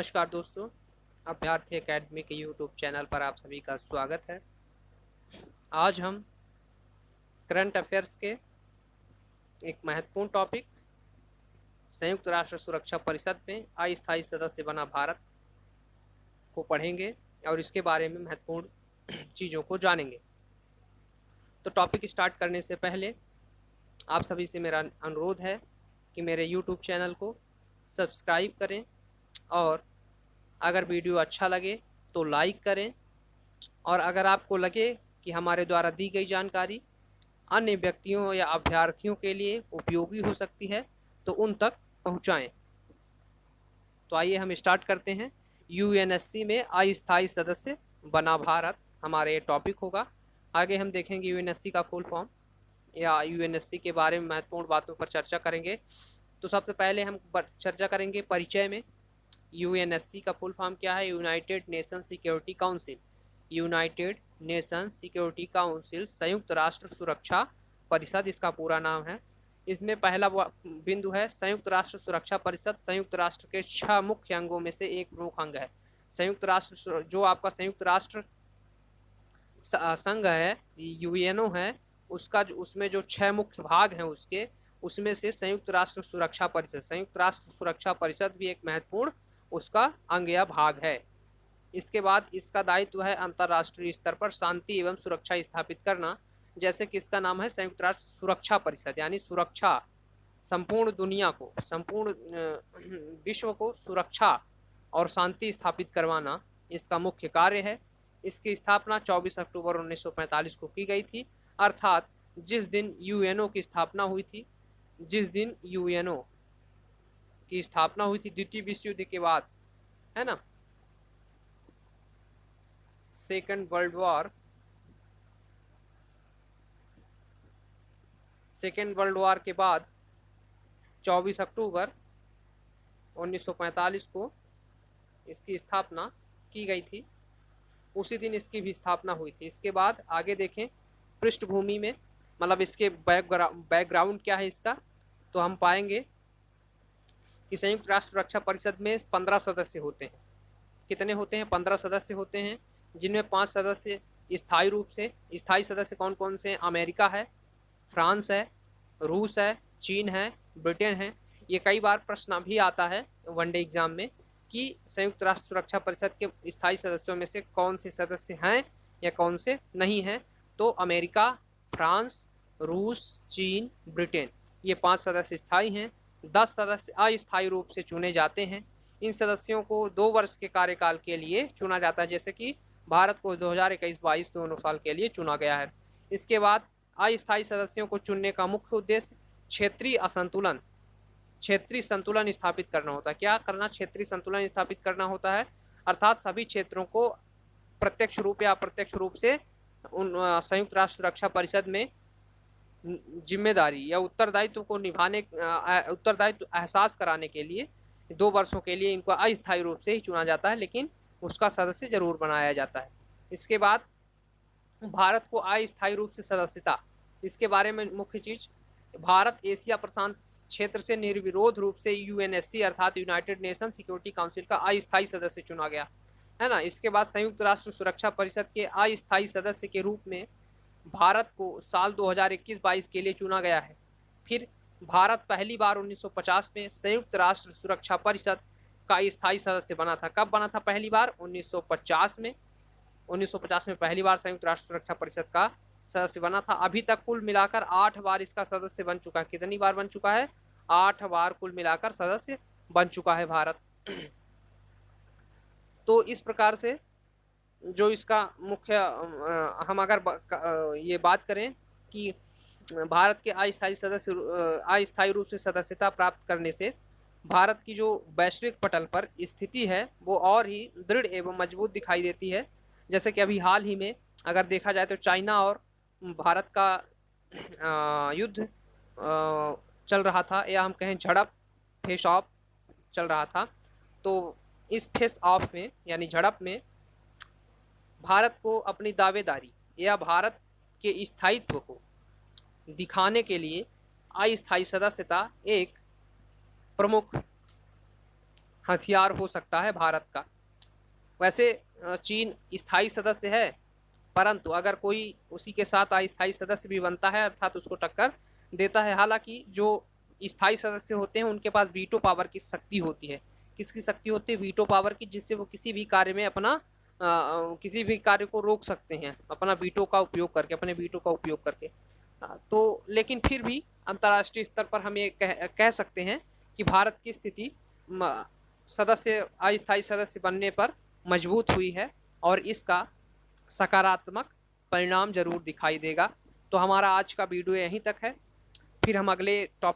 नमस्कार दोस्तों, अभ्यर्थी एकेडमी के यूट्यूब चैनल पर आप सभी का स्वागत है। आज हम करंट अफेयर्स के एक महत्वपूर्ण टॉपिक संयुक्त राष्ट्र सुरक्षा परिषद में अस्थायी सदस्य बना भारत को पढ़ेंगे और इसके बारे में महत्वपूर्ण चीज़ों को जानेंगे। तो टॉपिक स्टार्ट करने से पहले आप सभी से मेरा अनुरोध है कि मेरे यूट्यूब चैनल को सब्सक्राइब करें और अगर वीडियो अच्छा लगे तो लाइक करें, और अगर आपको लगे कि हमारे द्वारा दी गई जानकारी अन्य व्यक्तियों या अभ्यर्थियों के लिए उपयोगी हो सकती है तो उन तक पहुंचाएं। तो आइए हम स्टार्ट करते हैं। यूएनएससी में अस्थायी सदस्य बना भारत हमारा ये टॉपिक होगा। आगे हम देखेंगे यूएनएससी का फुल फॉर्म या यूएनएससी के बारे में महत्वपूर्ण बातों पर चर्चा करेंगे। तो सबसे पहले हम चर्चा करेंगे परिचय में। यूएनएससी का फुल फॉर्म क्या है? United nation security council. United nation security council संयुक्त राष्ट्र सुरक्षा परिषद इसका पूरा नाम है। इसमें पहला बिंदु है संयुक्त राष्ट्र सुरक्षा परिषद संयुक्त राष्ट्र के 6 मुख्य अंगों में से एक प्रमुख अंग है। संयुक्त राष्ट्र जो आपका संयुक्त राष्ट्र संघ है, यूएनओ है, उसमें जो 6 मुख्य भाग हैं उसमें से संयुक्त राष्ट्र सुरक्षा परिषद भी एक महत्वपूर्ण उसका अंग या भाग है। इसके बाद इसका दायित्व है अंतर्राष्ट्रीय स्तर पर शांति एवं सुरक्षा स्थापित करना, जैसे कि इसका नाम है संयुक्त राष्ट्र सुरक्षा परिषद, यानी सुरक्षा, संपूर्ण दुनिया को, संपूर्ण विश्व को सुरक्षा और शांति स्थापित करवाना इसका मुख्य कार्य है। इसकी स्थापना 24 अक्टूबर 1945 को की गई थी, अर्थात जिस दिन यूएनओ की स्थापना हुई थी, द्वितीय विश्व युद्ध के बाद, है ना, सेकेंड वर्ल्ड वॉर के बाद 24 अक्टूबर 1945 को इसकी स्थापना की गई थी। उसी दिन इसकी भी स्थापना हुई थी। इसके बाद आगे देखें पृष्ठभूमि में, मतलब इसके बैकग्राउंड क्या है इसका, तो हम पाएंगे कि संयुक्त राष्ट्र सुरक्षा परिषद में 15 सदस्य होते हैं। कितने होते हैं? 15 सदस्य होते हैं, जिनमें 5 सदस्य स्थायी रूप से। स्थायी सदस्य कौन कौन से हैं? अमेरिका है, फ्रांस है, रूस है, चीन है, ब्रिटेन है। ये कई बार प्रश्न भी आता है वनडे एग्जाम में कि संयुक्त राष्ट्र सुरक्षा परिषद के स्थायी सदस्यों में से कौन से सदस्य हैं या कौन से नहीं हैं। तो अमेरिका, फ्रांस, रूस, चीन, ब्रिटेन, ये 5 सदस्य स्थायी हैं। 10 सदस्य अस्थायी रूप से चुने जाते हैं। इन सदस्यों को 2 वर्ष के कार्यकाल के लिए चुना जाता है, जैसे कि भारत को 2021-22 दोनों साल के लिए चुना गया है। इसके बाद अस्थायी सदस्यों को चुनने का मुख्य उद्देश्य क्षेत्रीय संतुलन स्थापित करना होता है। क्या करना? क्षेत्रीय संतुलन स्थापित करना होता है, अर्थात सभी क्षेत्रों को प्रत्यक्ष रूप या अप्रत्यक्ष रूप से उन संयुक्त राष्ट्र सुरक्षा परिषद में जिम्मेदारी या उत्तरदायित्व एहसास कराने के लिए 2 वर्षों के लिए इनको अस्थायी रूप से ही चुना जाता है, लेकिन उसका सदस्य जरूर बनाया जाता है। इसके बाद भारत को अस्थायी रूप से सदस्यता, इसके बारे में मुख्य चीज, भारत एशिया प्रशांत क्षेत्र से निर्विरोध रूप से यूएनएससी अर्थात यूनाइटेड नेशन सिक्योरिटी काउंसिल का अस्थायी सदस्य चुना गया है ना। इसके बाद संयुक्त राष्ट्र सुरक्षा परिषद के अस्थायी सदस्य के रूप में भारत को साल 2021-22 के लिए चुना गया है। फिर भारत पहली बार 1950 में संयुक्त राष्ट्र सुरक्षा परिषद का स्थायी सदस्य बना था। कब बना था पहली बार? 1950 में। 1950 में पहली बार संयुक्त राष्ट्र सुरक्षा परिषद का सदस्य बना था। अभी तक कुल मिलाकर 8 बार इसका सदस्य बन चुका है। कितनी बार बन चुका है? 8 बार कुल मिलाकर सदस्य बन चुका है भारत। तो इस प्रकार से जो इसका मुख्य, हम अगर ये बात करें कि भारत के अस्थायी रूप से सदस्यता प्राप्त करने से भारत की जो वैश्विक पटल पर स्थिति है वो और ही दृढ़ एवं मजबूत दिखाई देती है। जैसे कि अभी हाल ही में अगर देखा जाए तो चाइना और भारत का युद्ध चल रहा था, या हम कहें फेस ऑफ चल रहा था। तो इस फेस ऑफ में यानी झड़प में भारत को अपनी दावेदारी या भारत के स्थायित्व को दिखाने के लिए अस्थायी सदस्यता एक प्रमुख हथियार हो सकता है भारत का। वैसे चीन स्थायी सदस्य है, परंतु अगर कोई उसी के साथ अस्थायी सदस्य भी बनता है अर्थात उसको टक्कर देता है, हालांकि जो स्थायी सदस्य होते हैं उनके पास वीटो पावर की शक्ति होती है। किसकी शक्ति होती है? वीटो पावर की, जिससे वो किसी भी कार्य में अपना किसी भी कार्य को रोक सकते हैं अपना वीटो का उपयोग करके, अपने वीटो का उपयोग करके। तो लेकिन फिर भी अंतर्राष्ट्रीय स्तर पर हम ये कह सकते हैं कि भारत की स्थिति सदस्य अस्थायी सदस्य बनने पर मजबूत हुई है और इसका सकारात्मक परिणाम जरूर दिखाई देगा। तो हमारा आज का वीडियो यहीं तक है, फिर हम अगले टॉपिक